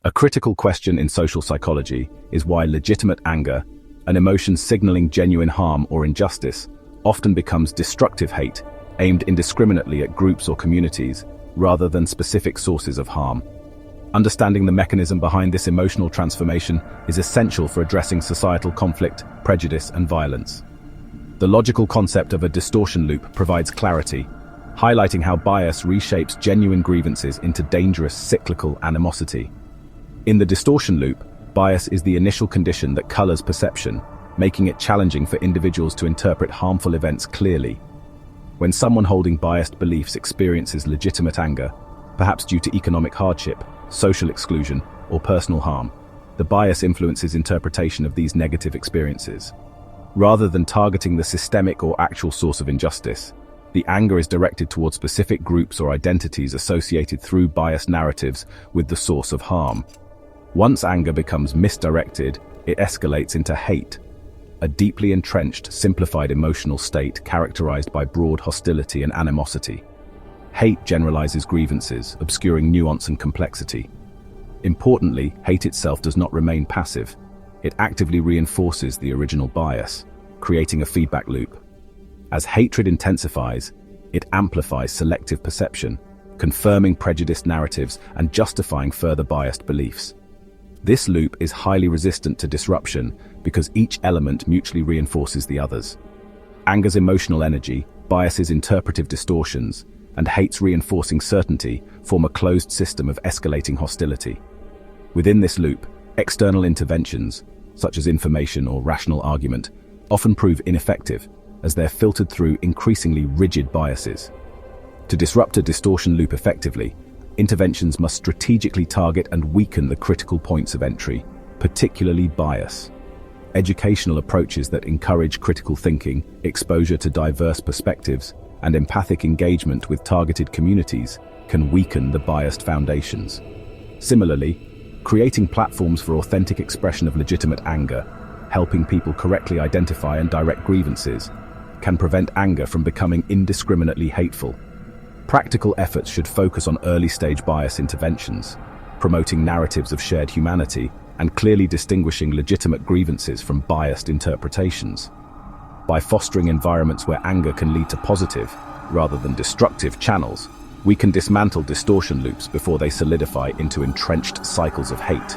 A critical question in social psychology is why legitimate anger, an emotion signaling genuine harm or injustice, often becomes destructive hate, aimed indiscriminately at groups or communities, rather than specific sources of harm. Understanding the mechanism behind this emotional transformation is essential for addressing societal conflict, prejudice, and violence. The logical concept of a distortion loop provides clarity, highlighting how bias reshapes genuine grievances into dangerous cyclical animosity. In the distortion loop, bias is the initial condition that colors perception, making it challenging for individuals to interpret harmful events clearly. When someone holding biased beliefs experiences legitimate anger, perhaps due to economic hardship, social exclusion, or personal harm, the bias influences interpretation of these negative experiences. Rather than targeting the systemic or actual source of injustice, the anger is directed toward specific groups or identities associated through biased narratives with the source of harm. Once anger becomes misdirected, it escalates into hate, a deeply entrenched, simplified emotional state characterized by broad hostility and animosity. Hate generalizes grievances, obscuring nuance and complexity. Importantly, hate itself does not remain passive. It actively reinforces the original bias, creating a feedback loop. As hatred intensifies, it amplifies selective perception, confirming prejudiced narratives and justifying further biased beliefs. This loop is highly resistant to disruption because each element mutually reinforces the others. Anger's emotional energy, bias's interpretive distortions, and hate's reinforcing certainty form a closed system of escalating hostility. Within this loop, external interventions, such as information or rational argument, often prove ineffective as they're filtered through increasingly rigid biases. To disrupt a distortion loop effectively, interventions must strategically target and weaken the critical points of entry, particularly bias. Educational approaches that encourage critical thinking, exposure to diverse perspectives, and empathic engagement with targeted communities can weaken the biased foundations. Similarly, creating platforms for authentic expression of legitimate anger, helping people correctly identify and direct grievances, can prevent anger from becoming indiscriminately hateful. Practical efforts should focus on early-stage bias interventions, promoting narratives of shared humanity and clearly distinguishing legitimate grievances from biased interpretations. By fostering environments where anger can lead to positive, rather than destructive channels, we can dismantle distortion loops before they solidify into entrenched cycles of hate.